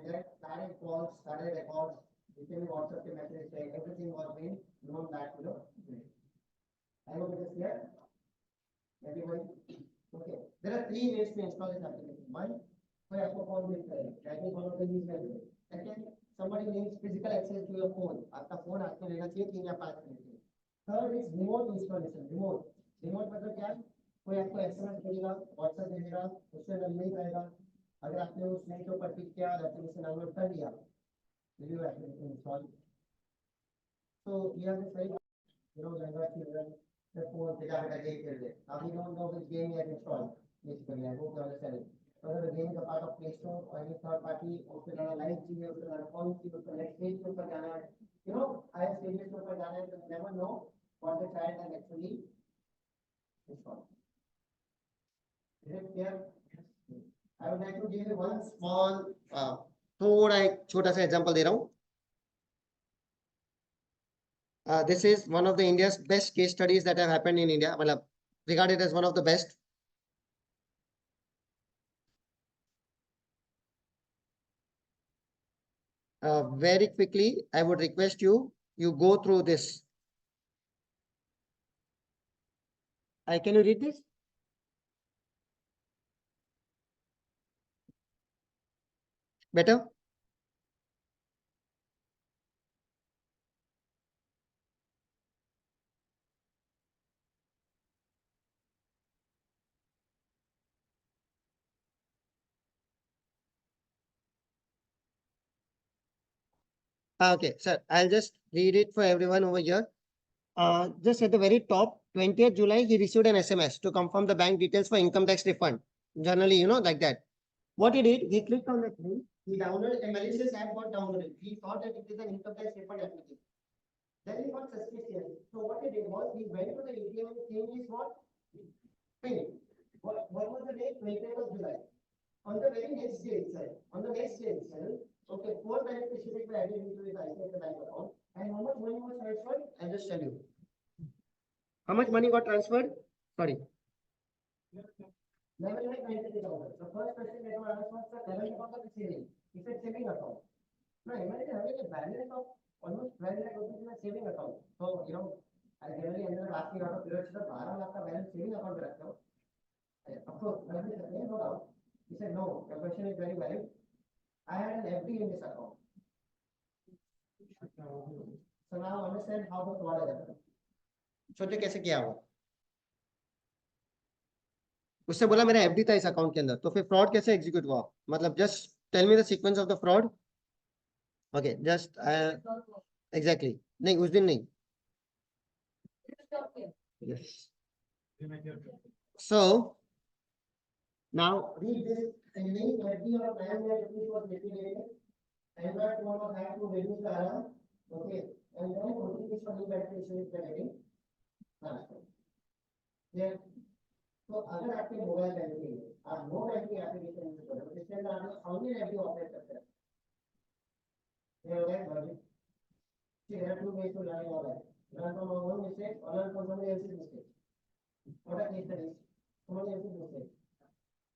direct direct calls, direct records, जितने WhatsApp के messages थे, everything was being known that I hope it is clear. Everybody, okay. There are three ways to install this application. One, कोई आपको phone मिल जाए, tracking follow के use कर दे. Second, somebody needs physical access to your phone. आपका phone आपको लेना चाहिए 3 या 5 मिनट के. Third is remote installation. Remote मतलब क्या? कोई आपको SMS भेजेगा, WhatsApp भेजेगा, उससे नहीं रहेगा. अगर आपने उस लिंक के ऊपर क्लिक किया, एप्लीकेशन डाउनलोड कर लिया, will you actually install? So you have to say, younger children, the phone pick up a game खेल रहे. अब you don't know which game you have installed. Basically, I hope you understand it. Whether the game is a part of Play Store or any third party, उससे जाना live चाहिए, उससे जाना phone चाहिए, उससे next page के ऊपर जाना है. higher stages के ऊपर जाना है, तो you never know what the child has actually installed. Is it clear? I would like to give you one small, थोड़ा एक छोटा सा एग्जांपल दे रहा हूँ. This is one of the India's best case studies that have happened in India. मतलब regarded as one of the best. Very quickly, I would request you go through this. Can you read this? Better? Okay, sir, I'll just read it for everyone over here. Just at the very top, 20th July, he received an SMS to confirm the bank details for income tax refund. Generally, like that. What he did, he clicked on that link, he downloaded a malicious app, got downloaded. He thought that it is an income tax refund application. Then he got suspicious. So what he did was, he went to the ATM and changed his what? PIN. What was the date? 20th of July. On the very next day itself, okay, 4 beneficiaries were added into his ICICI Bank account. And how much money was transferred? I'll just tell you. How much money got transferred? Sorry. 11,93,000. The first question that was asked was, sir, 11 account of saving. He said saving account. Now imagine having a balance of almost 12 lakh rupees in a saving account. So, I generally ended up asking out of curiosity, 12 lakh का balance saving account में रखते हो. Of course, no doubt. He said, no, your question is very valid. I had an FD in this account. So now understand how the fraud is happening. सोचे कैसे किया होगा. उससे बोला मेरा एफडी था इस अकाउंट के अंदर, तो फिर फ्रॉड कैसे एग्जीक्यूट हुआ? मतलब just tell me the sequence of the fraud. Okay, just exactly नहीं, उस दिन नहीं. Yes. So now read this. And link FD of 9 lakh rupees was liquidated. Android phone was hacked to reduce the alarm. Okay, and then OTPs for new beneficiaries were getting transferred. Yeah. तो अगर आपके mobile banking में आप no banking application use करो, तो इसके अंदर आप ऑनलाइन एफडी ऑपरेट करते हैं. ये हो गया budget. See, there are two ways to learn your life. Learn from our own mistakes or learn from somebody else's mistakes. What are case studies? Somebody else's mistakes.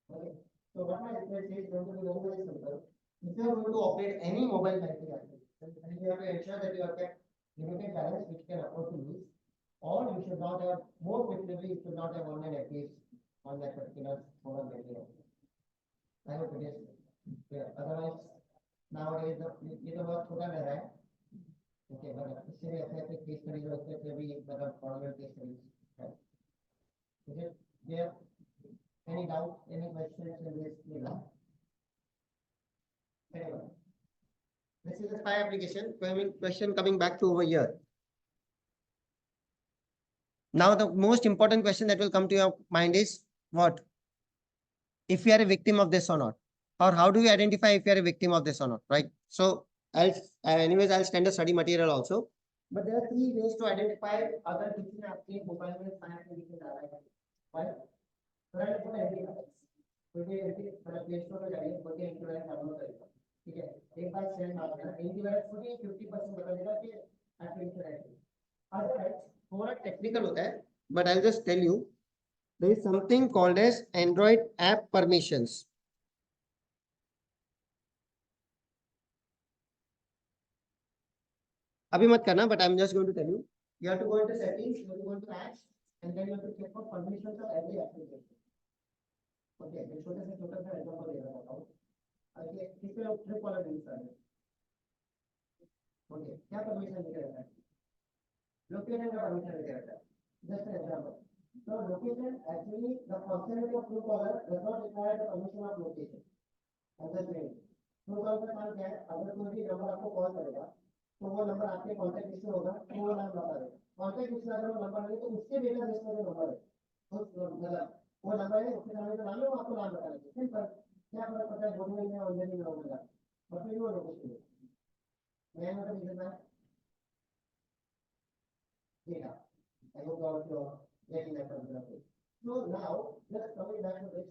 Okay. So what my request is going to be very, very simple. If you are going to operate any mobile banking application, then you have to ensure that you have kept limited balance which can afford to use, or you should not have, more preferably, you should not have online FDs on that particular mobile banking application. I hope it is clear. Otherwise, nowadays ये तो बहुत छोटा लग रहा है. Okay, but इससे ऐसे ऐसे केस स्टडीज होते हैं भी मतलब फॉरवर्ड केस स्टडीज है. Is it clear? Any doubt? Any questions in this? Anyway, this is the spy application. Question coming back to over here. Now, the most important question that will come to your mind is what? If you are a victim of this or not, or how do you identify if you are a victim of this or not, right? So, I'll send a study material also. But there are 3 ways to identify अगर किसी ने आपके mobile में spy application डाला है. Right? कोई play store पर जाइए, कोई एंटीवायरस डाउनलोड करेगा. ठीक है, एक बार सेंड मार देना, एंटीवायरस को भी 50% बता देगा कि एप्लीकेशन है. अदरवाइज थोड़ा टेक्निकल होता है, but I'll just tell you, there is something called as Android app permissions. अभी मत करना, but I'm just going to tell you. You have to go into settings, you have to go into apps, and then you have to check for permissions of every application. Okay, मैं छोटा सा example दे रहा हूँ. Okay, किस पे लोग trip वाला use कर रहे हैं. Okay, क्या परमिशन लेके रहता है? लोकेशन का परमिशन लेके रहता है. Just an example. So location actually the functionality of Truecaller does not require the permission of location. Understand? Truecaller का काम क्या है? अगर कोई भी नंबर आपको कॉल करेगा, तो वो नंबर आपके कॉन्टैक्ट लिस्ट में होगा, तो वो नाम बता देगा. कॉन्टैक्ट लिस्ट में अगर वो नंबर नहीं, तो उसके डेटा लिस्ट में जो नंबर है, तो मतलब वो नंबर है, उसके सामने जो नाम है, वो आपको नाम बता देगा. सिंपल. क्या फर्क पड़ता है बोलने में और लेने में होगा? और फिर वो लोकेशन मैं मतलब इधर ना data. I hope all of you are getting that particular. So now let's coming back to this.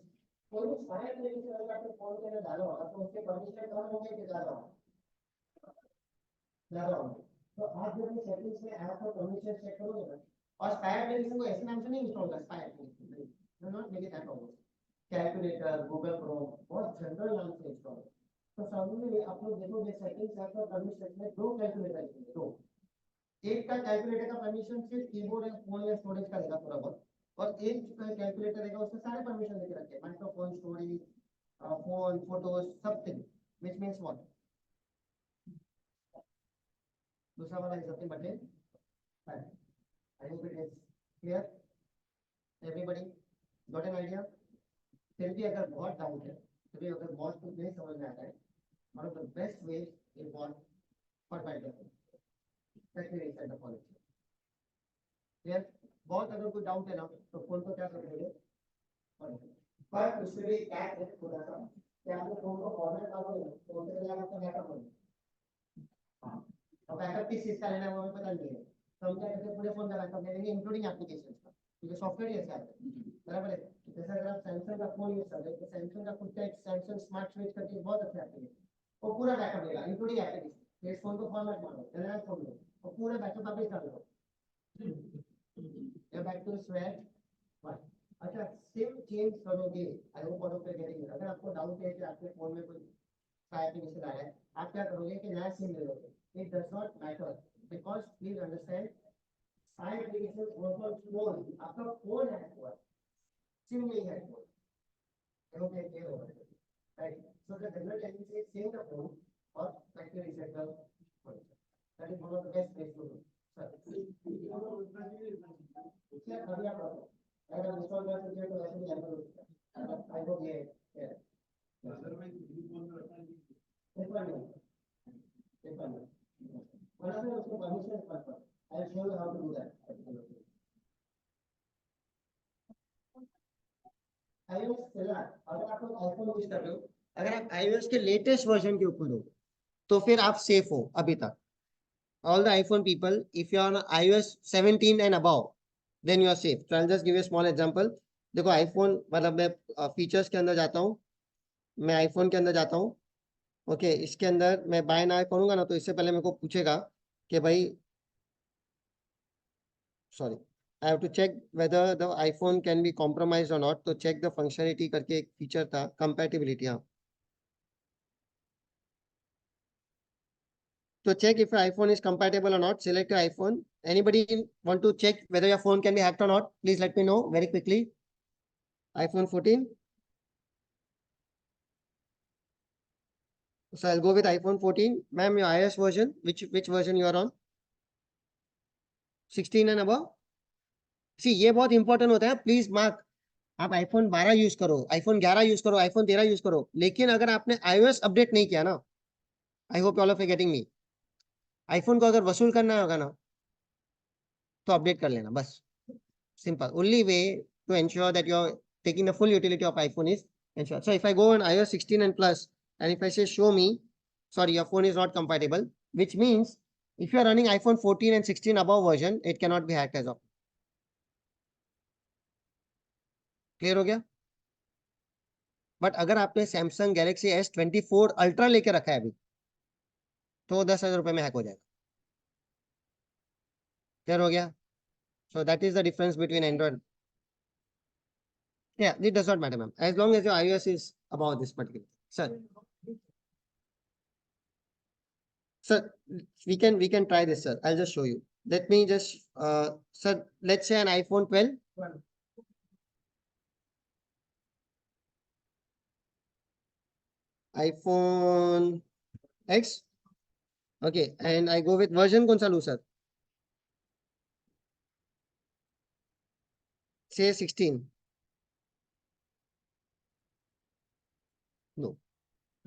कोई भी सारे तरीके से अगर आपने फोन के अंदर डाला होगा, तो उसके परमिशन कम होंगे कि ज्यादा होंगे? ज्यादा होंगे. तो आप जब ये सेटिंग्स में ऐप को परमिशन चेक करोगे ना, और स्पाई एप्लीकेशन को ऐसे नाम से नहीं इंस्टॉल कर, spy application do not make it that always. Calculator, Google Chrome, बहुत जनरल नाम से इंस्टॉल है. तो सामने आप लोग देखोगे सेटिंग्स ऐप का परमिशन में दो कैलकुलेटर है, दो. एक का कैलकुलेटर का परमिशन सिर्फ कीबोर्ड या फोन या स्टोरेज का रहेगा थोड़ा बहुत, और एक का कैलकुलेटर रहेगा उसमें सारे परमिशन लेके रखे हैं, माइक्रोफोन, स्टोरेज, फोन, फोटोज, सब थिंग. Which means what? दूसरा वाला is nothing but file. I hope it is clear. Everybody got an idea? फिर भी अगर बहुत डाउट है, तो भी अगर बहुत कुछ नहीं समझ में आता है, one of the best way is what? For by the technical side of policy. Clear? बहुत अगर कोई डाउट है ना, तो फोन को क्या कर देंगे, पर उसमें भी टैग है थोड़ा सा कि आपने फोन को फॉर्मेट करोगे तो उसके लिए आपका बैकअप होगा. और बैकअप किस चीज का लेना है वो हमें पता नहीं है, तो हम क्या करते हैं, पूरे फोन का बैकअप ले लेंगे इंक्लूडिंग एप्लीकेशंस का, क्योंकि सॉफ्टवेयर ही ऐसा है. बराबर है. जैसे अगर आप सैमसंग का फोन यूज कर रहे हैं, तो सैमसंग का खुद का एक सैमसंग स्मार्ट स्विच करके बहुत अच्छा एप्लीकेशन, वो पूरा बैकअप लेगा इंक्लूडिंग एप्लीकेशन. तो इस फोन को फॉर्मेट मारो, नया फोन लो, और पूरा बैकअप आप कर लो. या बैक टू स्वेट. अच्छा, सिम चेंज करोगे, आई hope all of you getting. अगर आपको डाउट है कि आपके फोन में कोई एप्लीकेशन आया है, आप क्या करोगे कि नया सिम ले लोगे. It does not matter, because please understand, सारे एप्लीकेशन वर्क फोन, आपका फोन है हुआ, सिम नहीं है फोन. आई होप ये क्लियर होगा. Right. So the general tendency is same the phone और factory reset the phone. That is one of the best ways to do. Sir क्या अभी आप अगर हम इंस्टॉल कर सकते हैं तो वैसे भी एप्पल होता है. आई होप ये पेपर में वरना फिर उसको परमिशन पर I show you how to do that. iOS चला, अगर आप लोग आईफोन यूज कर रहे हो, अगर आप iOS के लेटेस्ट वर्जन के ऊपर हो, तो फिर आप सेफ हो अभी तक. All the iPhone people, if you are on iOS 17 and above, then you are safe. So I'll just give you a small example. देखो iPhone, मतलब मैं फीचर्स के अंदर जाता हूँ, मैं iPhone के अंदर जाता हूँ. ओके, इसके अंदर मैं बाय नाउ करूंगा ना, तो इससे पहले मेरे को पूछेगा कि भाई, sorry, I have to check whether the iPhone can be compromised और नॉट. तो चेक द फंक्शनलिटी करके एक फीचर था, कंपैटिबिलिटी. हाँ, तो check if your iPhone is compatible or not. Select your iPhone. Anybody want to check whether your phone can be hacked or not? Please let me know very quickly. iPhone 14. So I'll go with iPhone 14. Ma'am, your iOS version, which version you are on? 16 and above. See, ये बहुत important होता है, please mark. आप iPhone 12 use करो, iPhone 11 use करो, iPhone 13 use करो, लेकिन अगर आपने iOS अपडेट नहीं किया ना, आई hope all of you getting me, iPhone को अगर वसूल करना होगा ना, तो अपडेट कर लेना बस. Simple. Only way to ensure that you're taking the full utility of iPhone is ensure. So if I go on iOS 16 and plus, and if I say show me, sorry, your phone is not compatible, which means if you are running iPhone 14 and 16 above version, it cannot be hacked as of. Clear हो गया? But अगर आपने Samsung Galaxy S24 Ultra लेके रखा है अभी, तो 10,000 रुपए में हैक हो जाएगा. क्लियर हो गया? So that is the difference between Android. Yeah, it does not matter, ma'am. As long as your iOS is above this particular. Sir. Sir, we can try this, sir. I'll just show you. Let me just sir, let's say an iPhone 12. iPhone X. Okay, and I go with version कौन सा लूँ sir? Say 16. No.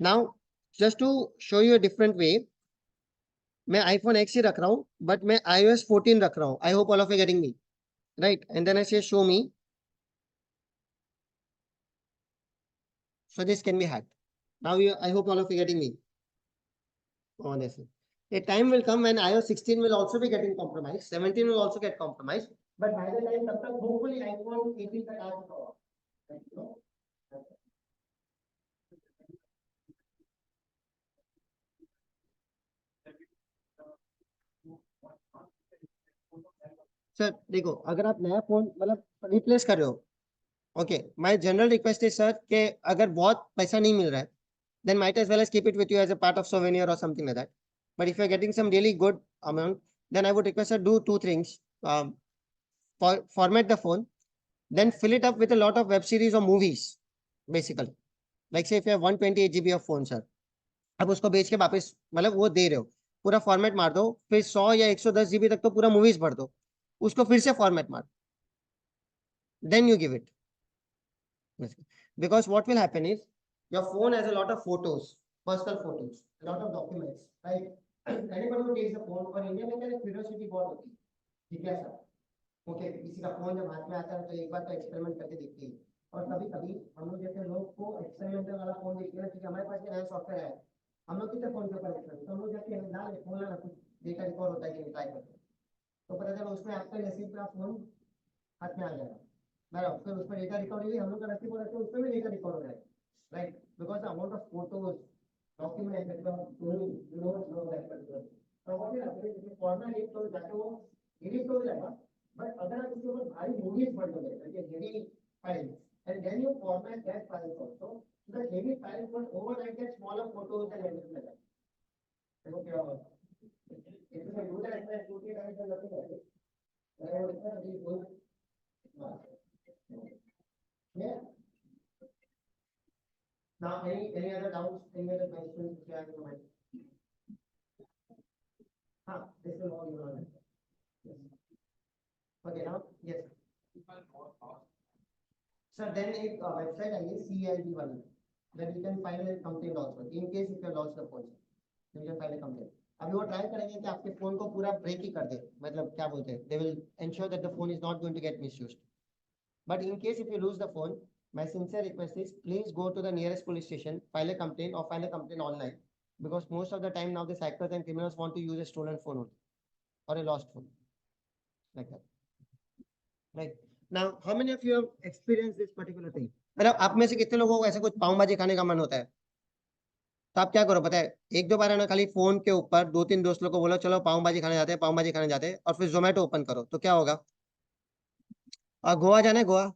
Now, just to show you a different way, मैं iPhone X ही रख रहा हूँ, but मैं iOS 14 रख रहा हूँ. I hope all of you are getting me. Right? And then I say show me. So this can be hacked. Now I hope all of you are getting me. Honestly. A time will come when iOS 16 will also be getting compromised. 17 will also get compromised. But by the time, hopefully iPhone 18 तक आ चुका होगा. Right? No? Sir देखो, अगर आप नया phone मतलब replace कर रहे हो, okay, my general request is sir कि अगर बहुत पैसा नहीं मिल रहा है, then might as well as keep it with you as a part of souvenir or something like that. But if you're getting some really good amount, then I would request her do two things. Format the phone, then fill it up with a lot of web series or movies, basically. Like say if you have 128 GB of phone, sir, अब उसको बेच के वापस मतलब वो दे रहे हो, पूरा फॉर्मेट मार दो, फिर 100 या 110 GB तक तो पूरा मूवीज भर दो, उसको फिर से फॉर्मेट मार, then you give it. Because what will happen is your phone has a lot of photos, personal photos, a lot of documents, right? Anybody who takes the phone for India में क्या curiosity बहुत होती है, जिज्ञासा. Okay, किसी का phone जब हाथ में आता है तो एक बार तो एक्सपेरिमेंट करके देखते हैं. और कभी कभी हम लोग जैसे लोग को एक्सपेरिमेंटल वाला फोन देखते हैं क्योंकि हमारे पास नया सॉफ्टवेयर है, हम लोग कितने फोन के ऊपर एक्सपेरिमेंट, तो हम लोग जाके ना फोन ना कुछ डेटा रिकॉर्ड होता है कि ट्राई करते हैं, तो पता चला उसमें आपका नसीब का फोन हाथ में आ जाएगा. बराबर, फिर उसमें डेटा रिकॉर्ड हुई, हम लोग का नसीब हो रहा है उसमें भी डेटा रिकॉर्ड हो जाएगा. Right, because the amount of photos document you know that particular. तो what will happen is format एक तो जाके वो डिलीट हो जाएगा. But अगर आप इसके ऊपर भारी मूवीज पढ़ लोगे, like a heavy file, and then you format that files also, so the heavy files will override that smaller photos and everything like that. देखो क्या होगा. If you can do that, then 2 times and nothing like it. Yeah. Now, any other doubts, any other questions you have in your mind? This will all be on. Yes. Okay, now, yes. Sir, then एक website आई है CID वाली, then you can file a complaint also. In case if you lost the phone, then you can file a complaint. अभी वो try करेंगे कि आपके phone को पूरा ब्रेक ही कर दे, मतलब क्या बोलते हैं, they will ensure that the phone is not going to get misused. But in case if you lose the phone, my sincere request is please go to the nearest police station, file a complaint or file a complaint online, because most of the time now the hackers and criminals want to use a stolen phone or a lost phone, like that. Right. Now, how many of you have experienced this particular thing? मतलब आप में से कितने लोगों को ऐसा कुछ पाव भाजी खाने का मन होता है, तो आप क्या करो पता है, एक दो बार है ना खाली फोन के ऊपर दो तीन दोस्त लोगों को बोलो चलो पाव भाजी खाने जाते हैं, पाव भाजी खाने जाते हैं, और फिर जोमेटो ओपन करो तो क्या होगा. और गोवा जाना है, गोवा,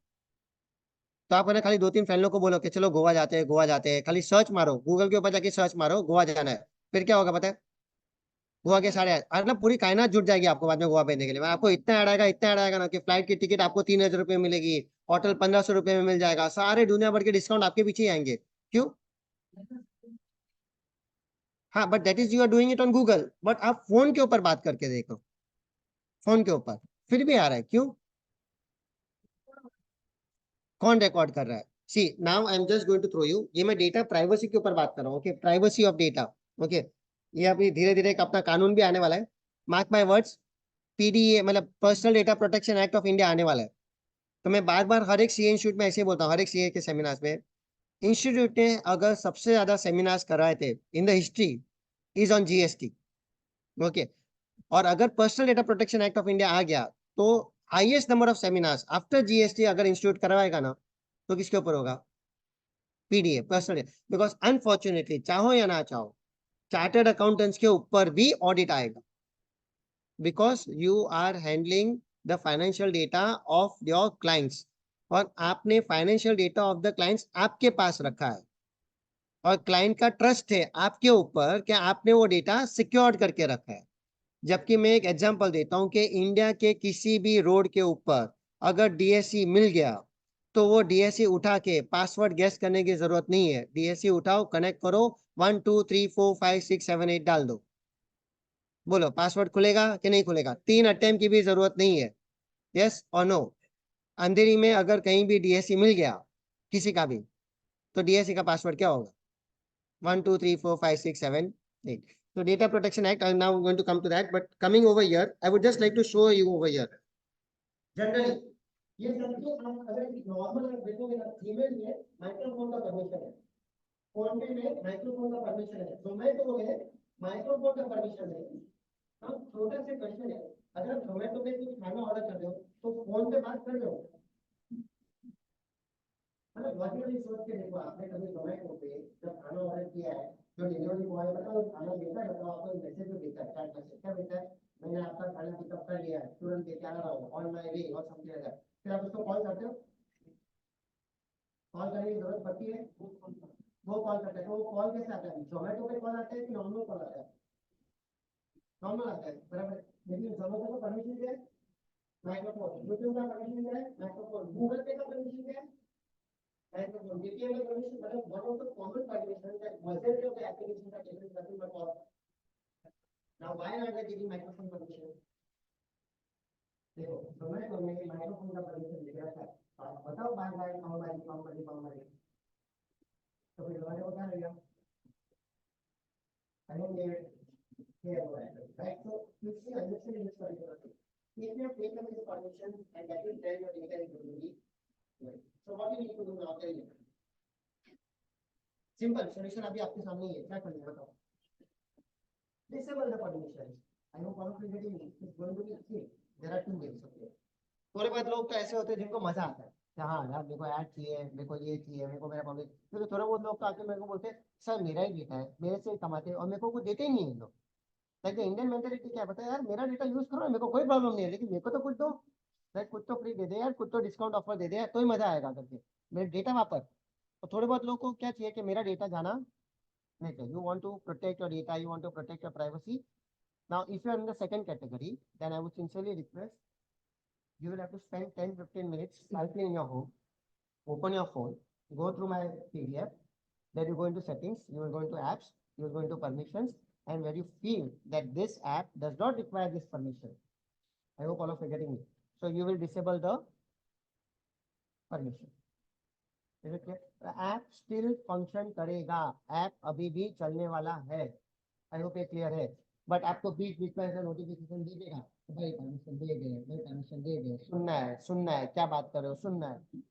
तो आप है ना खाली दो तीन फ्रेंड लोग को बोलो कि चलो गोवा जाते हैं, गोवा जाते हैं, खाली सर्च मारो गूगल के ऊपर जाके सर्च मारो गोवा जाना है, फिर क्या होगा पता है, गोवा के सारे मतलब पूरी कायनात जुट जाएगी आपको बाद में गोवा भेजने के लिए. आपको इतना ऐड आएगा ना कि फ्लाइट की टिकट आपको 3,000 रुपये मिलेगी, होटल 1,500 रुपये में मिल जाएगा, सारे दुनिया भर के डिस्काउंट आपके पीछे ही आएंगे. क्यों? हाँ, but that is you are doing it on Google, but आप फोन के ऊपर बात करके देखो, फोन के ऊपर फिर भी आ रहा है. क्यों? कौन रिकॉर्ड कर रहा है? See now I am just going to throw you, ये मैं डेटा प्राइवेसी के ऊपर बात कर रहा हूँ. Okay, privacy of data. Okay, ये अभी धीरे धीरे एक अपना कानून भी आने वाला है. मार्क माय वर्ड्स, पीडीए मतलब personal data protection act of India आने वाला है. तो मैं बार बार हर एक सीए इंस्टीट्यूट में ऐसे बोलता हूँ, हर एक सीए के सेमिनार्स में, इंस्टीट्यूट ने अगर सबसे ज्यादा सेमिनार्स कराए थे in the history is on GST. Okay, और अगर personal data protection act of India आ गया तो highest number of seminars after GST अगर इंस्टीट्यूट करवाएगा ना, तो किसके ऊपर होगा? PDA, personal. बिकॉज अनफॉर्चुनेटली चाहो या ना चाहो, चार्टर्ड अकाउंटेंट्स के ऊपर भी ऑडिट आएगा, because you are handling the financial data of your clients, और आपने financial data of the clients आपके पास रखा है. और क्लाइंट का ट्रस्ट है आपके ऊपर कि आपने वो डेटा सिक्योर्ड करके रखा है। जबकि मैं एक एग्जांपल देता हूं कि इंडिया के किसी भी रोड के ऊपर अगर डीएससी मिल गया तो वो डीएससी उठा के पासवर्ड गेस करने की जरूरत नहीं है। डीएससी उठाओ, कनेक्ट करो, 1 2 3 4 5 6 7 8 डाल दो, बोलो पासवर्ड खुलेगा कि नहीं खुलेगा? 3 अटेम्प्ट की भी जरूरत नहीं है। Yes or no? अंधेरी में अगर कहीं भी डीएससी मिल गया किसी का भी, तो डीएससी का पासवर्ड क्या होगा? 1 2 3 4 5 6 7 8. So Data Protection Act, I'm now going to come to that, but coming over here, I would just like to show you over here. Generally, ये सबके आप अगर नॉर्मल देखोगे ना, ईमेल में माइक्रोफोन का परमिशन है, फोन पे में माइक्रोफोन का परमिशन है, जोमेटो में माइक्रोफोन का परमिशन है। अब छोटा सा क्वेश्चन है, अगर जोमेटो पे कुछ खाना ऑर्डर कर रहे हो तो फोन पे बात कर रहे हो, मतलब लॉजिकली सोच के देखो, आपने कभी जोमेटो पे जब खाना ऑर्डर किया है, जो डिलीवरी बॉय बताओ खाना देता है, बताओ आपको मैसेज भी देता है, चैट मैसेज क्या देता है, मैंने आपका खाना पिकअप कर लिया है, तुरंत लेके आ रहा हूँ, ऑन माय वे और समथिंग लाइक दैट। फिर आप उसको कॉल करते हो, कॉल करने की जरूरत पड़ती है, वो कॉल करता है, तो वो कॉल कैसे आता है? जोमेटो पे कॉल आता है कि नॉर्मल कॉल आता है? नॉर्मल आता है, बराबर। लेकिन जोमेटो का परमिशन क्या है? माइक्रोफोन। यूट्यूब का परमिशन क्या है? माइक्रोफोन। गूगल पे का परमिशन क्या है? माइक्रोफोन। DTM का परमिशन, मतलब one of the common permission that majority of the applications are taking nothing but for. Now why are they giving microphone permission? देखो, जोमेटो में माइक्रोफोन का परमिशन दिया था, आप बताओ बार बार कॉल तो फिर जोमेटो को क्या लगेगा? Right? So you see, understand this particular thing. If you have taken this permission and that is there, your data is going to be right. So what you need to do now? Tell me. Simple solution अभी आपके सामने ही है, क्या करना है बताओ? Disable the permission. I hope all of you getting it. It's going to be okay. There are two ways. Okay. थोड़े बहुत लोग तो ऐसे होते हैं जिनको मजा आता है कि हाँ यार मेरे को ऐड चाहिए, मेरे को ये चाहिए, मेरे को मेरा पब्लिक, क्योंकि थोड़े बहुत लोग तो आके मेरे को बोलते हैं सर मेरा ही डेटा है, मेरे से कमाते हैं और मेरे को कुछ देते ही नहीं है लोग। लाइक इंडियन मेंटालिटी क्या पता है यार, मेरा डेटा यूज करो, मेरे को कोई प्रॉब्लम नहीं है, लेकिन मेरे को तो कुछ दो, लाइक कुछ तो फ्री दे दे यार, कुछ तो डिस्काउंट ऑफर दे दे यार, तो ही मजा आएगा करके, मेरे डेटा वापस। और थोड़े बहुत लोगों को क्या चाहिए कि मेरा डेटा जाना नहीं चाहिए, you want to protect your data, you want to protect your privacy. Now if you are in the second category, then I would sincerely request you will have to spend 10-15 minutes cycling in your home, open your phone, go through my PDF, then you go into settings, you will go into apps, you will go into permissions, and where you feel that this app does not require this permission, I hope all of you are getting it. So you will disable the permission. Is it clear? The app still function करेगा, app अभी भी चलने वाला है, I hope ये clear है। But आपको बीच बीच में ऐसा नोटिफिकेशन दे देगा, भाई परमिशन दे गए, भाई परमिशन दे गए, सुनना है, क्या बात कर रहे हो, सुनना है।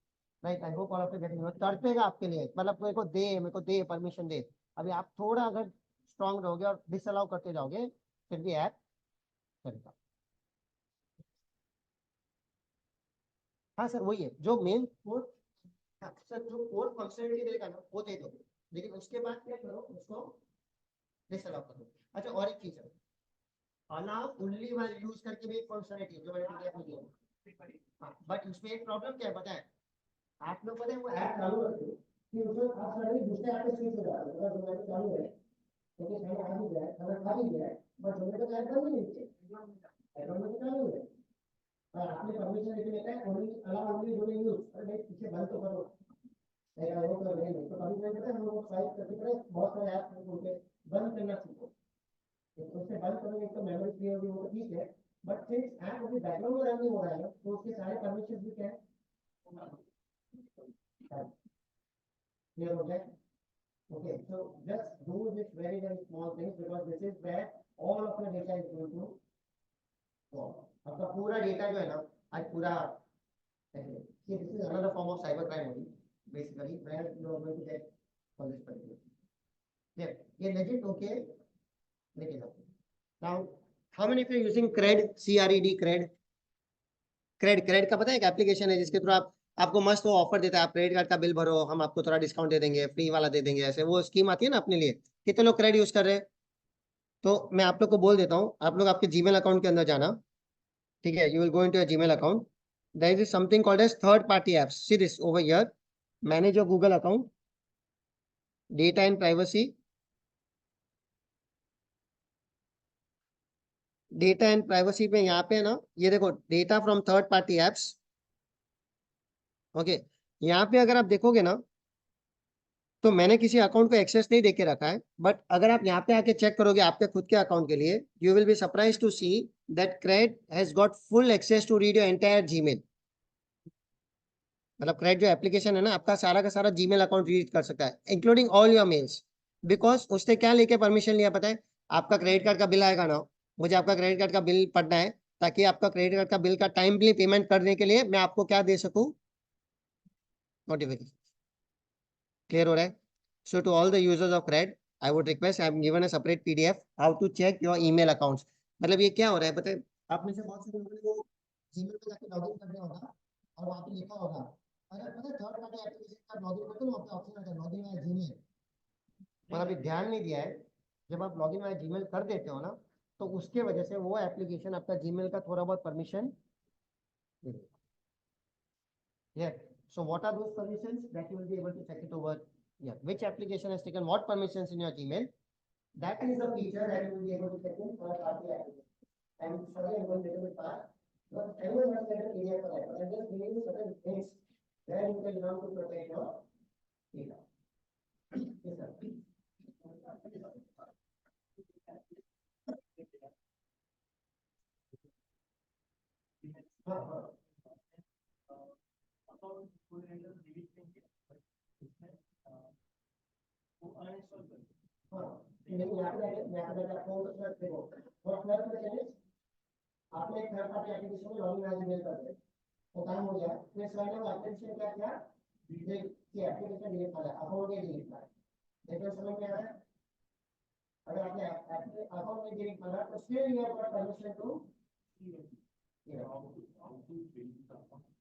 Right, I hope all of you getting it. तड़पेगा आपके लिए, मतलब मेरे को दे परमिशन दे। अभी आप थोड़ा अगर स्ट्रांग रहोगे और डिसअलाउ करते जाओगे, फिर भी ऐप चलेगा। हाँ सर वही है, जो मेन कोड, हाँ सर जो कोड फंक्शनलिटी देगा ना वो दे दो, लेकिन उसके बाद क्या करो, उसको डिसअलाउ करो। अच्छा और एक चीज है, अलाउ ओनली व्हाइल यूज करके भी फंक्शनलिटी जो मैंने पीडीएफ में दिया, हाँ बट उसमें एक प्रॉब्लम क्या है पता है, आप लोग पता है वो ऐप चालू रखते हो कि उसमें आप सडनली दूसरे ऐप पे स्विच हो जाते हो, अगर जोमेटो चालू है तो खाना आ भी गया है, खाना खा भी गया है, बट जोमेटो का ऐप बंद नहीं है, अकाउंट में चालू है और आपने परमिशन लेके लेता है only allow only doing use, अरे भाई पीछे बंद तो करो, मेरा वो तो नहीं, तो कभी कभी पता है हम लोग स्वाइप करते करते बहुत सारे ऐप बोलते बंद करना सीखो, उससे बंद करोगे तो मेमोरी फ्री होगी, वो ठीक है, बट सिंस ऐप अभी बैकग्राउंड में रन नहीं हो रहा है तो उसके सारे परमिशन भी क्या है क्लियर हो जाए। Okay, so just do this very small things because this is where all of your data is going to go. आपका पूरा डेटा जो है ना आज पूरा see this is another form of cyber crime only basically where you are going to get all this particular. Yeah, ये legit okay लेके जाओ। Now how many of you are using CRED, CRED, crate का पता है एक application है जिसके through आप आपको मस्त वो ऑफर देता है, आप क्रेडिट कार्ड का बिल भरो हम आपको थोड़ा डिस्काउंट दे देंगे, फ्री वाला दे देंगे, ऐसे वो स्कीम आती है ना अपने लिए। कितने लोग क्रेडिट यूज कर रहे हैं? तो मैं आप लोग को बोल देता हूँ, आप लोग आपके जीमेल अकाउंट के अंदर जाना, ठीक है, you will go into your Gmail account, there is something called as third party apps, see this over here, manage your Google account, data and privacy, data and privacy पे यहाँ पे ना ये देखो data from third party apps. Okay, यहाँ पे अगर आप देखोगे ना तो मैंने किसी अकाउंट को एक्सेस नहीं देके रखा है, बट अगर आप यहाँ पे आके चेक करोगे आपके खुद के अकाउंट के लिए, you will be surprise to see that Cred has got full access to read your entire Gmail. मतलब क्रेड जो एप्लीकेशन है ना, आपका सारा का सारा जीमेल अकाउंट रीड कर सकता है, including all your mails. Because उसने क्या लेके परमिशन लिया पता है? आपका क्रेडिट कार्ड का बिल आएगा ना, मुझे आपका क्रेडिट कार्ड का बिल पढ़ना है, ताकि आपका क्रेडिट कार्ड का बिल का टाइमली पेमेंट करने के लिए मैं आपको क्या दे सकूं? नोटिफिकेशन। क्लियर हो रहा है? So to all the users of Cred, I would request, I have given a separate PDF how to check your email accounts. मतलब ये क्या हो रहा है पता है? आप में से बहुत से लोगों ने वो जीमेल पे जाके लॉगिन कर दिया होगा और वहाँ पे लिखा होगा, अगर पता है थर्ड पार्टी एप्लीकेशन का लॉगिन करते हो ना, आपका ऑप्शन आता है लॉगिन वाया जीमेल, और अभी ध्यान नहीं दिया है। जब आप लॉगिन वाया जीमेल कर देते हो ना, तो उसके वजह से वो एप्लीकेशन आपका जीमेल का थोड़ा बहुत permission. Yeah. So what are those permissions that you will be able to check it over? Yeah. Which application has taken what permissions in your Gmail? That is the feature that you will be able to check in for RTA application. And sorry, I'm going a little bit fast. But everyone must get an area for that. But I'm just giving you certain things where you can learn to protect your data. Yes, sir. हाँ, हाँ, हाँ। नहीं, यहाँ पे आपको देखो, और flood में चले, आपने एक थर्ड पार्टी एप्लीकेशन में लॉगिन आज मेल कर दिया, तो काम हो गया। फिर सर ने वो एप्लीकेशन क्या किया? ये एप्लीकेशन डिलीट कर दिया, अकाउंट में डिलीट कर दिया। देखो समझ में आ रहा है? अगर आपने अकाउंट में डिलीट करा तो still you have got permission too.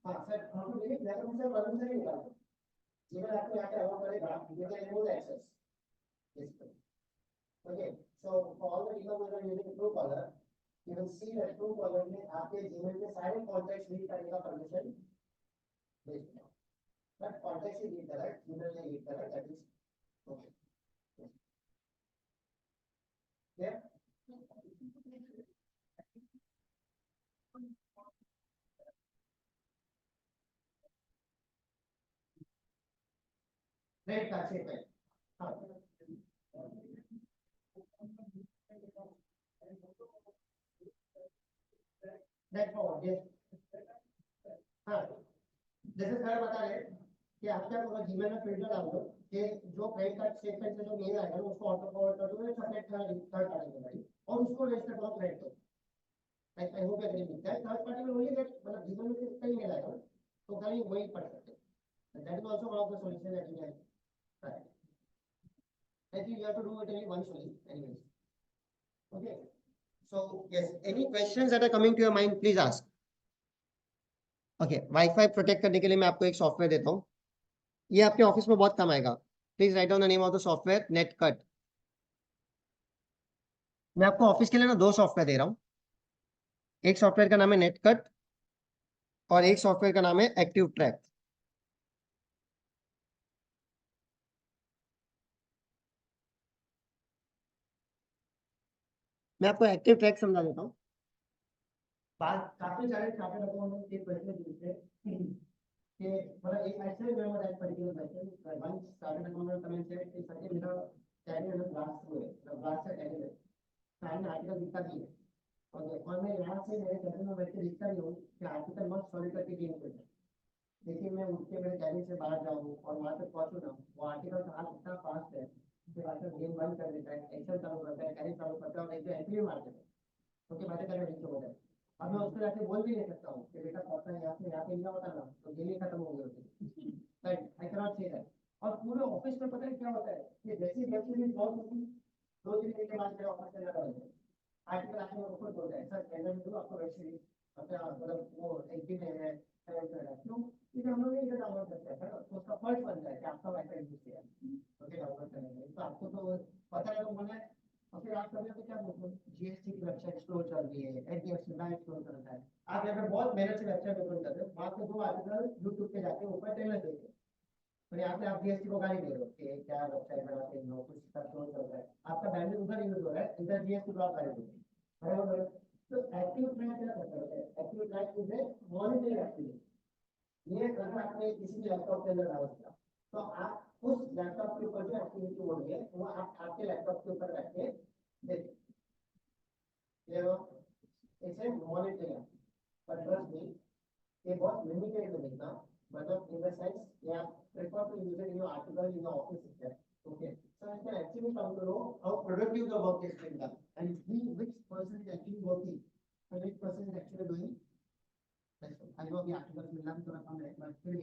हाँ सर, हम लोग डिलीट लेकिन उनसे परमिशन नहीं निकालते। केवल आपको यहाँ पे अलाउ करेगा, you can remove the access. Okay, so for all the people who are using Truecaller, you will see that Truecaller में आपके जीमेल के सारे कॉन्टैक्ट्स रीड करने का परमिशन भेजता है। बट कॉन्टैक्ट्स ही रीड कर रहा है, जीमेल नहीं रीड कर रहा है, दैट इज ओके। क्या? क्रेडिट कार्ड से पे। हाँ, दैट फॉरवर्ड यस। हाँ, जैसे सर बता रहे हैं कि आपका पूरा जीमेल में फिल्टर डाल दो कि जो क्रेडिट कार्ड स्टेटमेंट से जो मेल आएगा ना उसको ऑटो फॉरवर्ड कर दो, सेपरेट थर्ड पार्टी में भाई, और उसको रजिस्टर करो क्रेडिट को। I hope agree with that. Third party में वही है, मतलब जीमेल में से कहीं मेल आएगा तो कहीं वही पढ़ सकते हैं। That is also one of the solution that you can try. I think you have to do it only once only anyways. Okay, so yes, any questions that are coming to your mind please ask. Okay, wifi protect करने के लिए मैं आपको एक software देता हूँ, ये आपके ऑफिस में बहुत काम आएगा। Please write down the name of the software, Netcut. मैं आपको ऑफिस के लिए ना दो सॉफ्टवेयर दे रहा हूँ। एक सॉफ्टवेयर का नाम है नेटकट और एक सॉफ्टवेयर का नाम है एक्टिव ट्रैक। मैं आपको एक्टिव ट्रैक समझा देता हूँ। बात काफी सारे चार्टर्ड अकाउंटेंट के क्वेश्चन पूछते हैं कि मतलब एक actually remember that particular question, one chartered accountant comment said कि सर मेरा टैली में ब्लास्ट हुए, ब्लास्ट से टैली में साइन आर्टिकल दिखता भी है। और मैं यहाँ से मेरे कैबिन में बैठ के लिखता ही हूँ कि आर्टिकल मत सॉल्व करके गेम खेलना। लेकिन मैं उठ के मेरे कैबिन से बाहर जाऊँ और वहाँ तक पहुँचूँ ना, वो आर्टिकल का हाथ इतना फास्ट है कि आजकल गेम बंद कर देता है, एक्सेल चालू करता है, कैरी चालू करता है और एक तो एंट्री मार देता है, क्योंकि बातें करने नीचे हो जाए। अब मैं उसको जाके बोल भी नहीं सकता हूँ कि बेटा पहुंचना है, यहाँ पे लिया होता ना तो गेम ही खत्म हो गई होती। Right, I can not say that. और पूरे ऑफिस में पता है क्या होता है कि जैसे जैसे भी बहुत होती, 2 दिन के बाद मेरा ऑफिस चला जाता है, आर्टिकल आके मेरे ऊपर बोलता है सर कैसे में आपको वैसे अपना मतलब वो एक दिन है क्यों, क्योंकि हम लोग इधर डाउनलोड करते हैं तो उसका फर्ज बनता है कि आपका वाईफाई यूज किया ओके डाउनलोड करने में, तो आपको तो पता है तो बोलना है। और फिर आप कभी तो क्या बोलते हो, जीएसटी की वेबसाइट एक्सप्लोर चल रही है, एचडीएफसी बैंक एक्सप्लोर कर रहा है, आप यहाँ पे बहुत मेहनत से वेबसाइट ओपन करते हो, वहाँ पे 2 आर्टिकल यूट्यूब पे जाके ऊपर ट्रेलर देखते हो, यहाँ पे आप जीएसटी को गाली दे रहे हो कि क्या वेबसाइट बनाते हो, कुछ कंट्रोल चल रहा है, आपका बैंडविड्थ उधर यूज हो रहा है, इधर जीएसटी को आप गाली दे रहे हो। तो एक्टिव ट्रैक क्या करता है? Active track is a monitoring activity. ये अगर आपने किसी भी लैपटॉप के अंदर डाल दिया तो आप उस लैपटॉप के ऊपर जो एक्टिविटी हो रही है वो आप आपके लैपटॉप के ऊपर रख के देखिए, इट्स ए मॉनिटरिंग। पर ट्रस्ट मी, ये बहुत लिमिटेड में देखना, मतलब इन द सेंस या prefer to use it in your article in your office itself. Okay, so I can actually come to know how productive the work is being done and which person is actually working and which person is actually doing. I know the articles will not come from but still,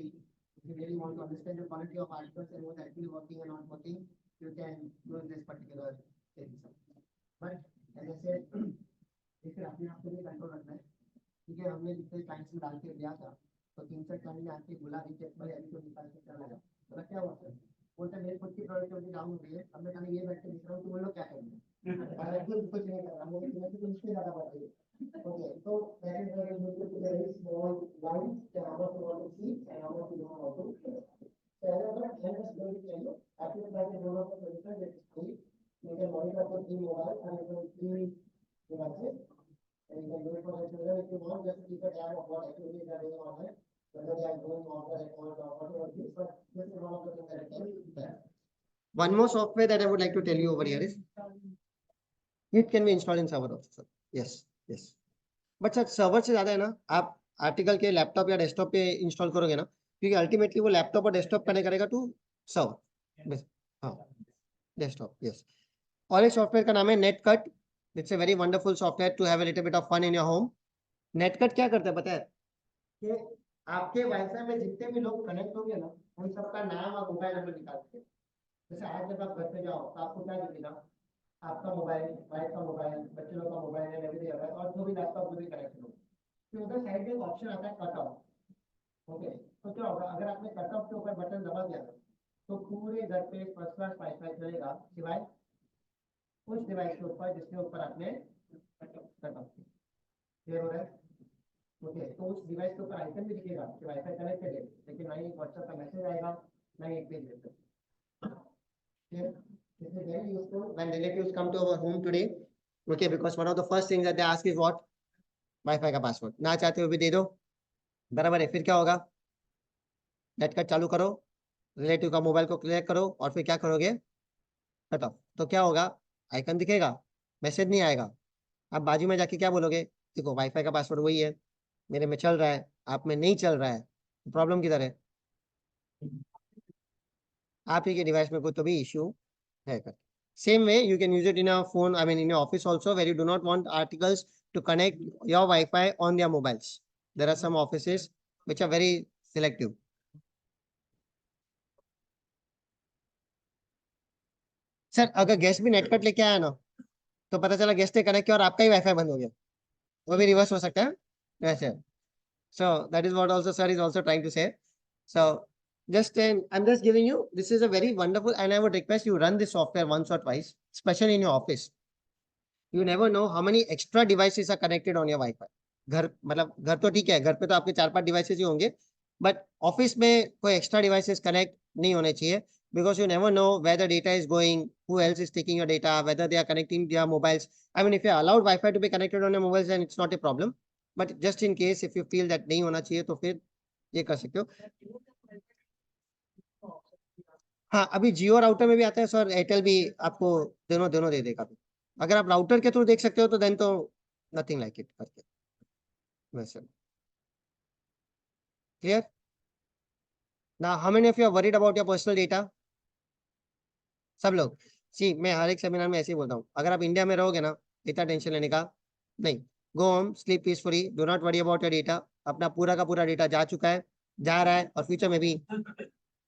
if you really want to understand the quality of articles and what's actually working and not working, you can use this particular thing. But as I said, इसे अपने आप को भी control रखना है, ठीक है। हमने जितने टाइम्स में डाल के दिया था तो 3 टाइम में आके बोला नहीं कि भाई अभी तो निकाल के चला जाओ, तो क्या हुआ सर? बोलते मेरे खुद की प्रोडक्टिविटी डाउन हो गई है, अब मैं कहीं ये बैठ के दिख रहा हूँ तो वो लोग क्या करेंगे? और कुछ नहीं कर रहा, मुझे इससे ज्यादा बढ़ गई। ओके, तो that is what we need to very small line that how to want to see and how to know how to. So as I said, I am just going to tell you, actually by the role of the producer, that is free. You can monitor the 3 mobile and you can 3 devices. And you can do it for the children if you want, just keep a tab of what activities are going on, whether they are going off the record or whatever it is, but this is one of the things that I can do. One more software that I would like to tell you over here is, it can be installed in server also, sir. Yes, yes. But sir, server से ज़्यादा है ना, आप article के laptop या desktop पे install करोगे ना, क्योंकि अल्टीमेटली वो लैपटॉप और डेस्कटॉप कनेक्ट करेगा टू सर्वर। हाँ, डेस्कटॉप, यस। और एक सॉफ्टवेयर का नाम है Netcut. It's a very wonderful software to have a little bit of fun in your home. Netcut क्या करता है पता है? कि आपके वाईफाई में जितने भी लोग कनेक्ट होंगे ना, उन सबका नाम और मोबाइल नंबर निकालते हैं। जैसे आज जब आप घर पे जाओ तो आपको क्या दिखेगा? आपका मोबाइल, वाइफ का मोबाइल, बच्चे लोग का मोबाइल है, एवरीथिंग है, और जो भी लैपटॉप जो भी कनेक्ट हो, तो उधर साइड में एक ऑप्शन आता है कट ऑफ। ओके, तो क्या होगा अगर आपने कट ऑफ के ऊपर बटन दबा दिया तो पूरे घर पे फर्स्ट क्लास वाईफाई चलेगा, सिवाय उस डिवाइस के ऊपर जिसके ऊपर आपने कट ऑफ किया। क्लियर हो रहा है? ओके, तो उस डिवाइस के ऊपर आइकन भी दिखेगा कि वाईफाई कनेक्टेड है, लेकिन ना ही व्हाट्सएप का मैसेज आएगा, ना ही एक पेज देगा। This is very useful when relatives come to our home today. Okay, because one of the first things that they ask is what? Wifi का पासवर्ड। ना चाहते हो भी दे दो, बराबर है। फिर क्या होगा? नेटकट चालू करो, रिलेटिव का मोबाइल को क्लियर करो और फिर क्या करोगे? Cut off. तो क्या होगा? आइकन दिखेगा, मैसेज नहीं आएगा। आप बाजू में जाके क्या बोलोगे? देखो वाईफाई का पासवर्ड वही है, मेरे में चल रहा है, आप में नहीं चल रहा है, प्रॉब्लम किधर है? आप ही के डिवाइस में कोई तो भी इश्यू है। Same way you can use it in a phone, I mean in your office also, where you do not want articles to connect your Wi-Fi on their mobiles. There are some offices which are very selective. Sir अगर guest भी नेटकट लेके आया ना, तो पता चला guest ने connect किया और आपका ही वाईफाई बंद हो गया, वो भी रिवर्स हो सकता है वैसे। So that is what also sir is also trying to say. So just I'm just giving you, this is a very wonderful, and I would request you run this software once or twice, especially in your office. You never know how many extra devices are connected on your Wi-Fi. घर मतलब घर तो ठीक है, घर पे तो आपके 4-5 डिवाइसेस ही होंगे, बट ऑफिस में कोई एक्स्ट्रा डिवाइसेस कनेक्ट नहीं होने चाहिए, because you never know where the data is going, who else is taking your data, whether they are connecting their mobiles. I mean, if you are allowed Wi-Fi to be connected on your mobiles, then it's not a problem. But just in case if you feel that नहीं होना चाहिए, तो फिर ये कर सकते हो। हाँ, अभी जियो राउटर में भी आता है सर, एयरटेल भी आपको दोनों दोनों दे देगा। अगर आप राउटर के थ्रू देख सकते हो तो देन तो नथिंग लाइक इट करके वैसे। क्लियर? ना how many of you are worried about your personal data? सब लोग। सी मैं हर एक सेमिनार में ऐसे ही बोलता हूँ, अगर आप इंडिया में रहोगे ना, इतना टेंशन लेने का नहीं। Go home, sleep peacefully, do not worry about your data. अपना पूरा का पूरा डेटा जा चुका है, जा रहा है और फ्यूचर में भी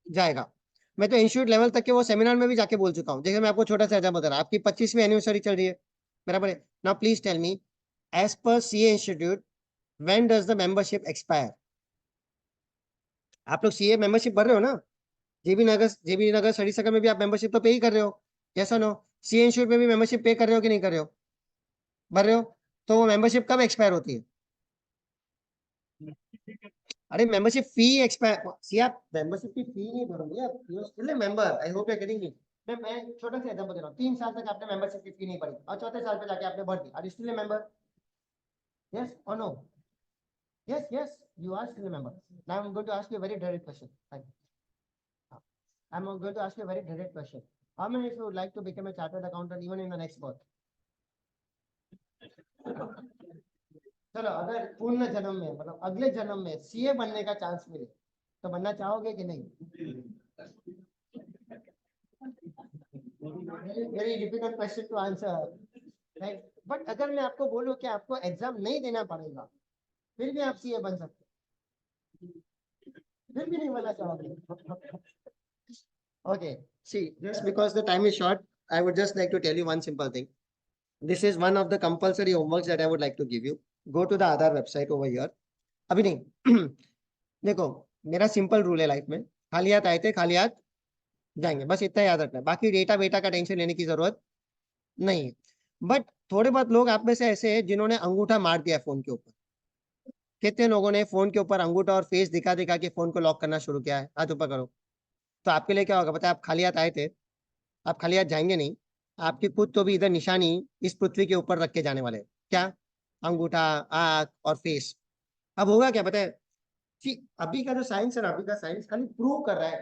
जाएगा। मैं तो इंस्टीट्यूट लेवल तक के वो सेमिनार में भी जाके बोल चुका हूँ। जैसे मैं आपको छोटा सा एग्जांपल बता रहा हूँ, आपकी 25वीं एनिवर्सरी चल रही है, बराबर है now. Please tell me, as per CA institute, when does the membership expire? आप लोग सीए मेंबरशिप भर रहे हो ना? जेबी नगर स्टडी सर्कल में भी आप मेंबरशिप तो पे ही कर रहे हो, जैसा नो? सीए इंस्टीट्यूट में भी मेंबरशिप पे कर रहे हो कि नहीं कर रहे हो? भर रहे हो। तो वो मेंबरशिप कब एक्सपायर होती है? अरे मेंबरशिप फी एक्सपायर, सी आप मेंबरशिप की फी नहीं भरोगे, आप you still member, I hope you are getting me. मैं छोटा सा एग्जांपल दे रहा हूँ, 3 साल तक आपने मेंबरशिप की फी नहीं भरी और चौथे साल पे जाके आपने भर दी, are you still member? Yes or no? Yes yes, you are still member. Now I am going to ask you a very direct question, I am going to ask you a very direct question, how many of you would like to become a chartered accountant even in the next birth? चलो अगर पूर्ण जन्म में, मतलब अगले जन्म में CA बनने का चांस मिले तो बनना चाहोगे कि नहीं? Very difficult question to answer, right? But अगर मैं आपको बोलूं कि आपको एग्जाम नहीं देना पड़ेगा फिर भी आप सीए बन सकते, फिर भी नहीं बनना चाहोगे? Okay, see, just because the time is short, I would just like to tell you one simple thing. This is one of the compulsory homeworks that I would like to give you. Go to the Aadhaar website over here. अभी नहीं देखो, मेरा simple rule है life में, खाली हाथ आए थे खाली हाथ जाएंगे, बस इतना याद रखना है, बाकी डेटा बेटा का टेंशन लेने की जरूरत नहीं है। बट थोड़े बहुत लोग आप में से ऐसे हैं जिन्होंने अंगूठा मार दिया फोन के ऊपर। कितने लोगों ने फोन के ऊपर अंगूठा और फेस दिखा दिखा के फोन को लॉक करना शुरू किया है? हाथ ऊपर करो। तो आपके लिए क्या होगा पता है? आप खाली हाथ आए थे, आप खाली हाथ जाएंगे नहीं, आपकी खुद तो भी इधर निशानी इस पृथ्वी के ऊपर रख के जाने वाले हैं। क्या? अंगूठा, आंख और फेस। अब होगा क्या पता है? सी, अभी का जो साइंस है ना, अभी का साइंस खाली प्रूव कर रहा है।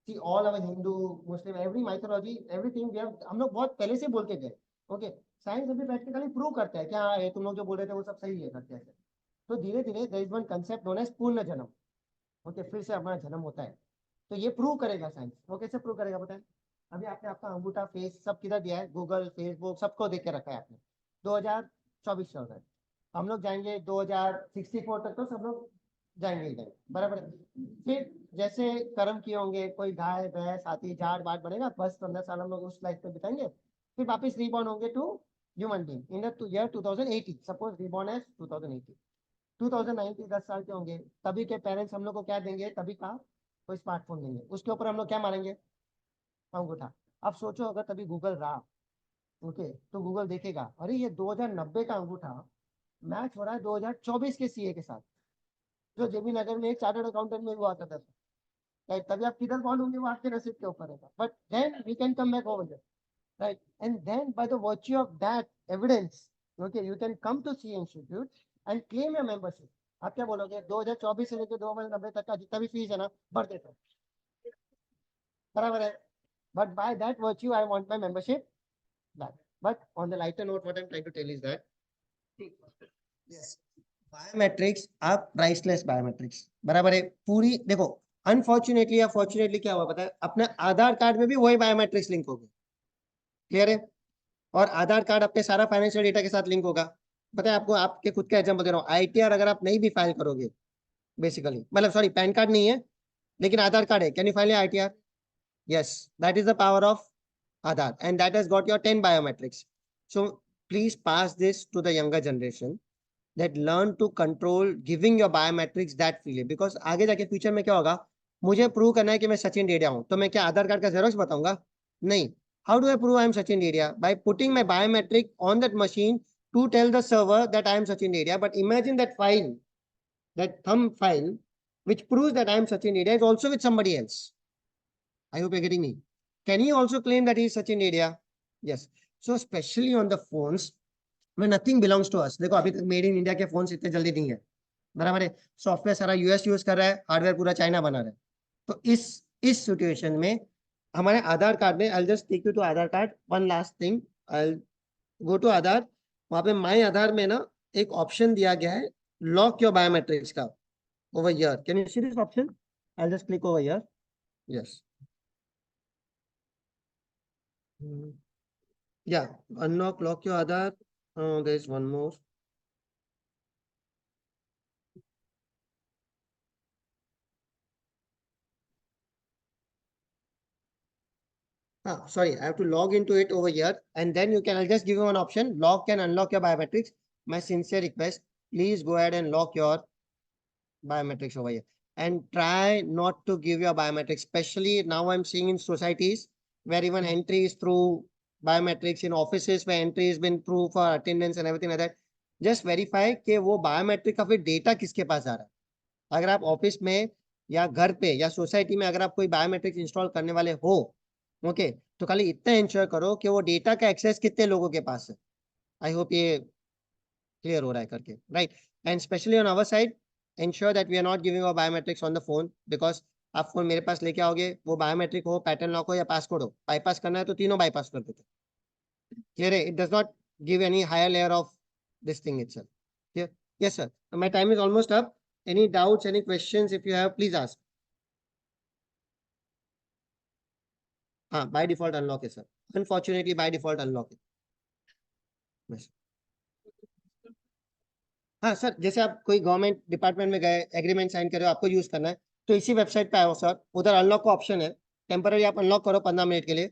See all our Hindu, Muslim, every mythology, everything we have, हम लोग बहुत पहले से बोलते थे। ओके, साइंस अभी बैठ के खाली प्रूव करता है कि हाँ ये तुम लोग जो बोल रहे थे वो सब सही है करके ऐसे। तो धीरे धीरे there is one concept known as पूर्ण जन्म। ओके, फिर से हमारा जन्म होता है, तो ये प्रूव करेगा साइंस। वो कैसे प्रूव करेगा पता है? अभी आपने आपका अंगूठा फेस सब किधर दिया है? गूगल, फेसबुक, सबको देख के रखा है आपने। 2024 चल रहा है, हम लोग जाएंगे 2064 तक तो सब लोग जाएंगे ही जाएंगे, बराबर है? फिर जैसे कर्म किए होंगे, कोई गाय भैंस हाथी झाड़ बाढ़ बढ़ेगा, 10-15 साल हम लोग उस लाइफ पे बिताएंगे, फिर वापस रीबॉर्न होंगे to human being in the year 2080। Suppose reborn as 2080, 2090 10 साल के होंगे, तभी के पेरेंट्स हम लोग को क्या देंगे? तभी का कोई स्मार्टफोन देंगे, उसके ऊपर हम लोग क्या मारेंगे? अंगूठा। अब सोचो अगर तभी गूगल रहा, ओके, तो गूगल देखेगा अरे ये 2090 का अंगूठा मैच हो रहा है 2024 के सीए के साथ, जो जेबी नगर में एक चार्टर्ड अकाउंटेंट में वो आता था, राइट? तभी आप किधर बॉन्ड होंगे वो आपके नसीब के ऊपर रहेगा, but then we can come back over there, right? And then by the virtue of that evidence, okay, you can come to see institute and claim your membership. आप क्या बोलोगे? 2024 से लेकर 2090 तक का जितना भी फीस है ना, भर देते हो, बराबर है? But by that virtue I want my membership back. But on the lighter note what I am trying to tell is that yes, biometrics आप प्राइसलेस बायोमेट्रिक्स, बराबर है? पूरी देखो, अनफॉर्चुनेटली या फॉर्चुनेटली क्या हुआ पता है? अपने आधार कार्ड में भी वही बायोमेट्रिक्स लिंक हो गए, क्लियर है? और आधार कार्ड अपने सारा फाइनेंशियल डेटा के साथ लिंक होगा। पता है आपको, आपके खुद का एग्जांपल दे रहा हूँ, आईटीआर अगर आप नहीं भी फाइल करोगे, बेसिकली मतलब सॉरी पैन कार्ड नहीं है लेकिन आधार कार्ड है, can you file ITR? Yes, that is the power of Aadhaar, and that has got your 10 biometrics. So please pass this to the younger generation that learn to control giving your biometrics that freely, because आगे जाके future में क्या होगा? मुझे prove करना है कि मैं सचिन डेडिया हूं, तो मैं क्या आधार कार्ड का जेरोक्स बताऊंगा? नहीं। How do I prove I am Sachin Dedia? By putting my biometric on that machine to tell the server that I am Sachin Dedia. But imagine that file, that thumb file, which proves that I am Sachin Dedia, is also with somebody else. I hope you're getting me. Can he also claim that he is Sachin Dedia? Yes. So especially on the phones where nothing belongs to us. देखो अभी तक made in India के phone इतने जल्दी नहीं है, बराबर है? सॉफ्टवेयर सारा यूएस यूज कर रहा है, हार्डवेयर पूरा चाइना बना रहा है। तो इस सिचुएशन में हमारे आधार कार्ड में, I just take you to Aadhaar card, one last thing, I go to Aadhaar, वहां पे माई आधार में ना एक ऑप्शन दिया गया है लॉक योर बायोमेट्रिक्स का, over here can you see this option? I just click over here, yes, yeah, unlock, lock your Aadhaar. There's one more. Sorry, I have to log into it over here, and then you can, I'll just give you one option, lock and unlock your biometrics. My sincere request, please go ahead and lock your biometrics over here. And try not to give your biometrics, especially now I'm seeing in societies where even entry is through biometrics, in offices where entry has been through for attendance and everything like that. Just verify कि वो biometric का फिर data किसके पास जा रहा है, अगर आप ऑफिस में या घर पे या सोसाइटी में अगर आप कोई बायोमेट्रिक्स इंस्टॉल करने वाले हो, ओके, तो खाली इतना इंश्योर करो कि वो डेटा का एक्सेस कितने लोगों के पास है। आई होप ये क्लियर हो रहा है करके, right. And specially on our side, ensure that we are not giving our biometrics on the phone, because आप फोन मेरे पास लेके आओगे, वो बायोमेट्रिक हो, पैटर्न लॉक हो या पासकोड हो, बाईपास करना है तो तीनों बाईपास कर देते। क्लियर है? It does not give any higher layer of this thing itself. Clear? Yes sir, my time is almost up. Any doubts, any questions if you have, please ask. हाँ, by default unlock है sir, unfortunately by default unlock है। Yes. हाँ sir, जैसे आप कोई government department में गए, agreement sign करे, आपको यूज करना है, तो इसी वेबसाइट पे आओ सर, उधर अनलॉक का ऑप्शन है, टेम्पररी आप अनलॉक करो 15 मिनट के लिए,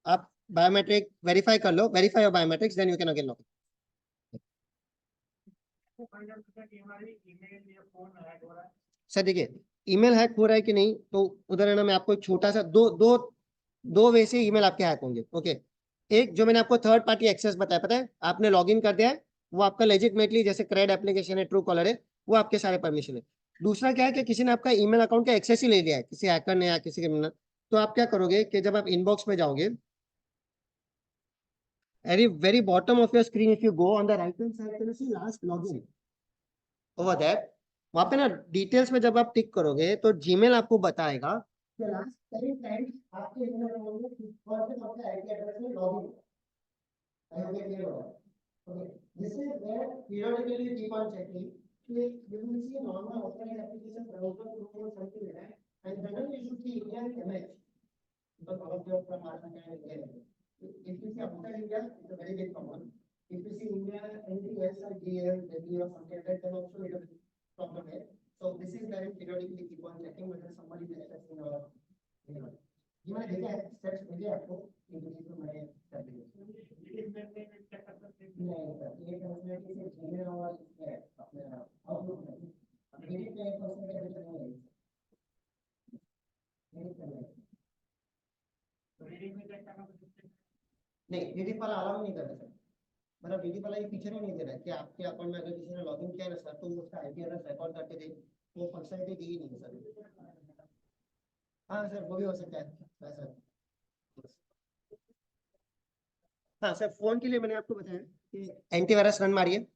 आप बायोमेट्रिक वेरीफाई कर लो, verify your biometrics, then you can again lock. Sir देखिए, ईमेल हैक हो रहा है कि नहीं, तो उधर है ना, मैं आपको एक छोटा सा दो वे से ईमेल आपके हैक होंगे, ओके। एक जो मैंने आपको थर्ड पार्टी एक्सेस बताया, पता है, आपने लॉगिन कर दिया है, वो आपका लेजिटमेटली, जैसे क्रेड एप्लीकेशन है, ट्रू कॉलर है, वो आपके सारे परमिशन है। दूसरा क्या है कि किसी ने आपका ईमेल अकाउंट का एक्सेस ही ले लिया है, किसी हैकर ने या किसी क्रिमिनल। तो आप क्या करोगे कि जब आप इनबॉक्स में जाओगे, very bottom of your screen, if you go on the right hand side, can you see last login over there? वहां पे ना डिटेल्स में जब आप टिक करोगे तो जीमेल आपको बताएगा कि लास्ट करीब टाइम आपके ईमेल अकाउंट में कौन से कौन से आईपी एड्रेस में लॉगिन है। आई होप क्लियर हो रहा है। Okay, this is where periodically you keep on checking कि you will see normal authorized application browser to something like that, and generally you should see Indian image because all of your from our kind of area. If you see outside India, it's a very big problem. If you see India, anything else like GL, Delhi or something like that, then also it is a problem here. So this is where you periodically keep on checking whether somebody is accessing your email. ये मैंने देखा है, steps मिले आपको, individual में मैंने कर दिए। नहीं सर, ये फंक्शनलिटी से जीमेल और अपने आउटलुक में, एडिट में फंक्शनलिटी नहीं है, एडिट करना है। नहीं, एडिट वाला अलाउ नहीं कर रहा सर, मतलब डीडी वाला ये फीचर ही नहीं दे रहा है कि आपके अकाउंट में अगर किसी ने लॉगिन किया है ना सर, तो उसका आईपी एड्रेस रिकॉर्ड करके दे, वो फंक्शनलिटी दी ही नहीं है सर। हाँ सर, वो भी हो सकता है। हाँ सर, हाँ सर, फोन के लिए मैंने आपको बताया कि एंटीवायरस रन मारिए।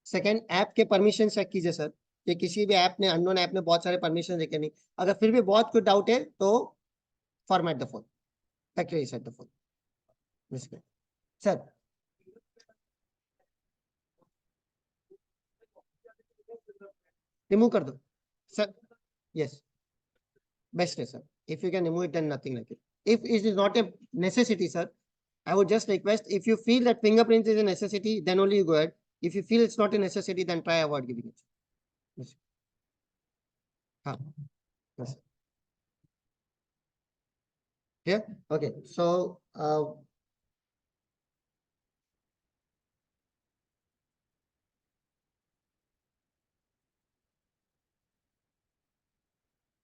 सेकंड, ऐप के परमिशन चेक कीजिए सर, कि किसी भी ऐप ने, अननोन ऐप ने बहुत सारे परमिशन देखे नहीं। अगर फिर भी बहुत कुछ डाउट है तो format the phone, factory reset the phone. Sir remove कर दो sir. Yes, best sir. If you can remove it, then nothing like it. If it is not a necessity, sir, I would just request, if you feel that fingerprint is a necessity, then only you go ahead. If you feel it's not a necessity, then try avoid giving it. Yes. Yes. Yeah. Okay. So,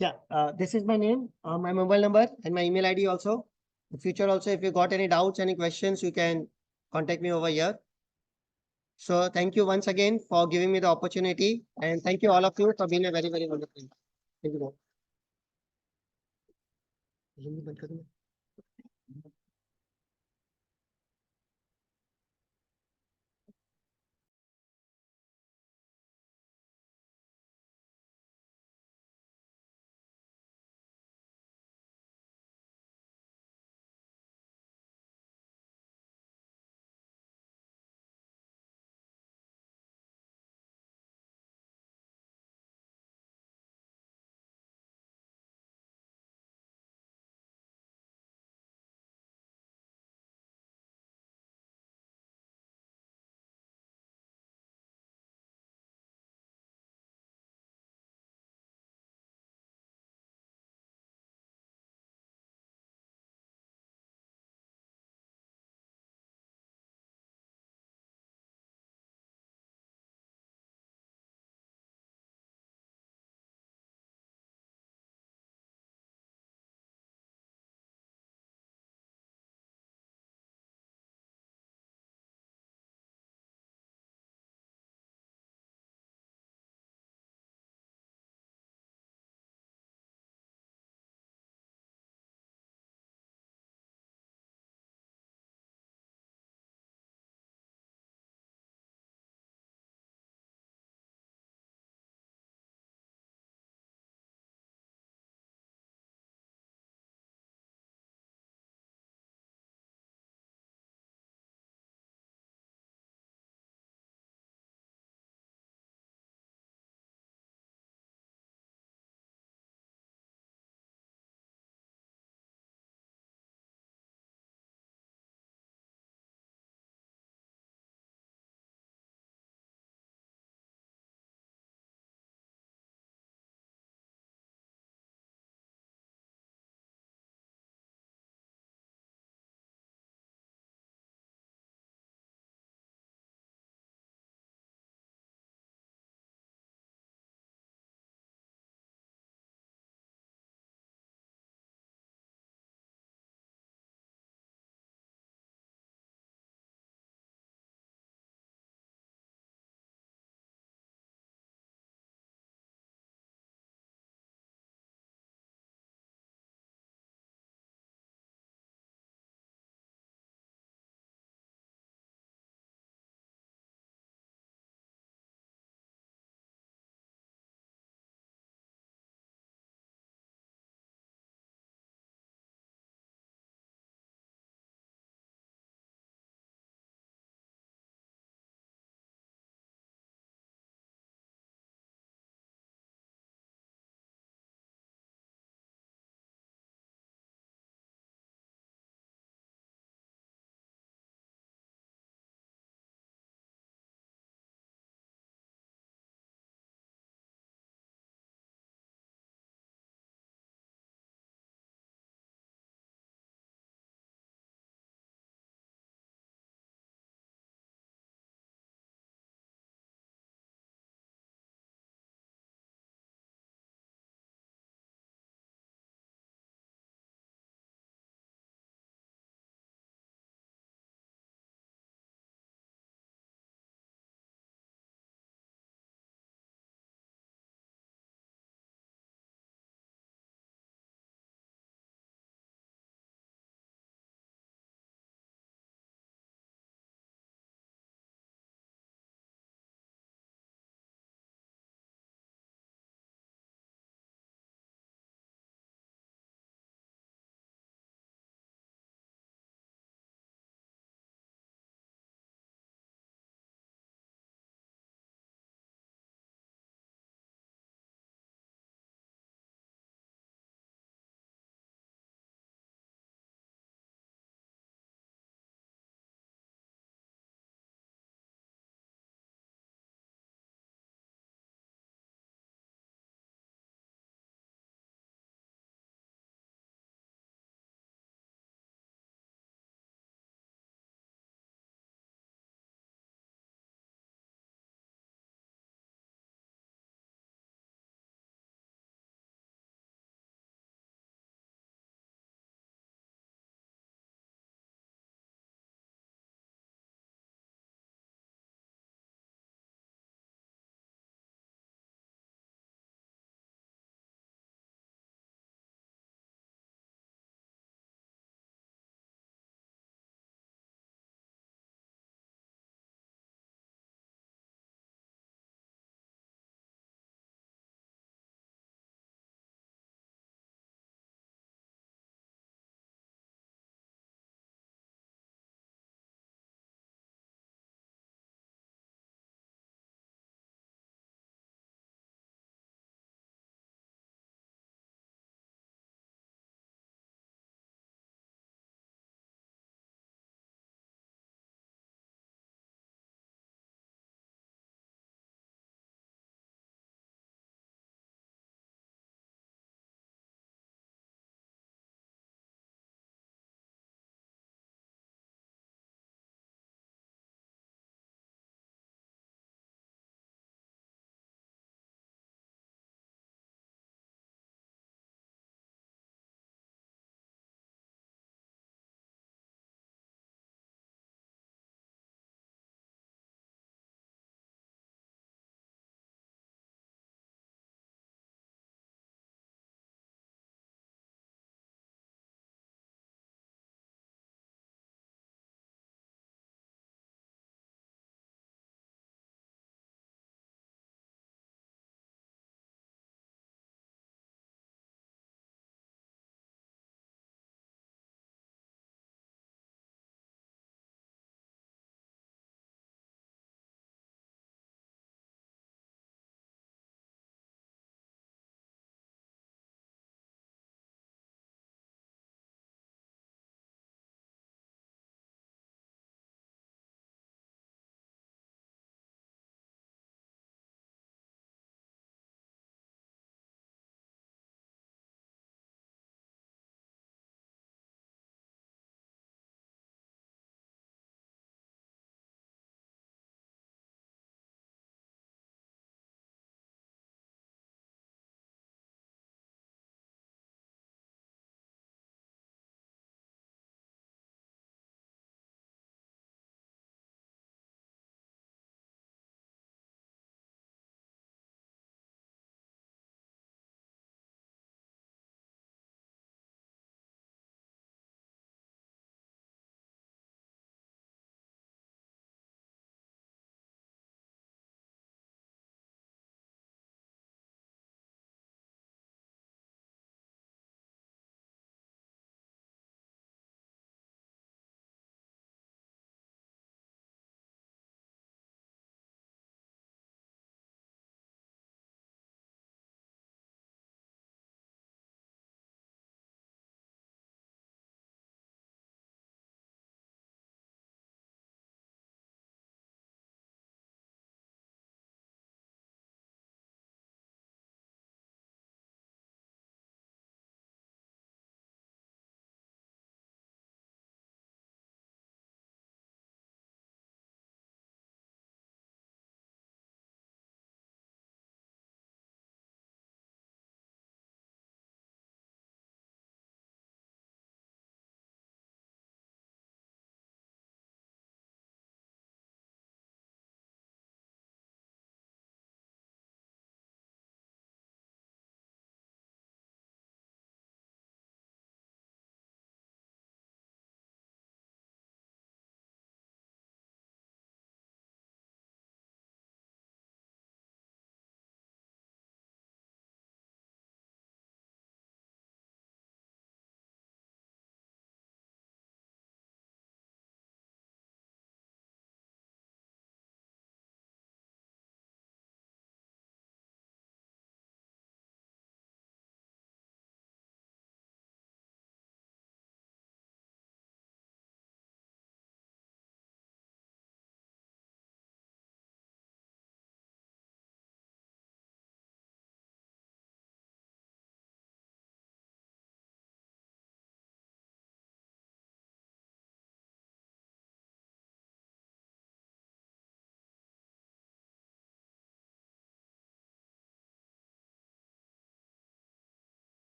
yeah, this is my name, my mobile number, and my email ID also. In future also, if you got any doubts, any questions, you can contact me over here. So thank you once again for giving me the opportunity, and thank you all of you for being a very, very wonderful. Thank you.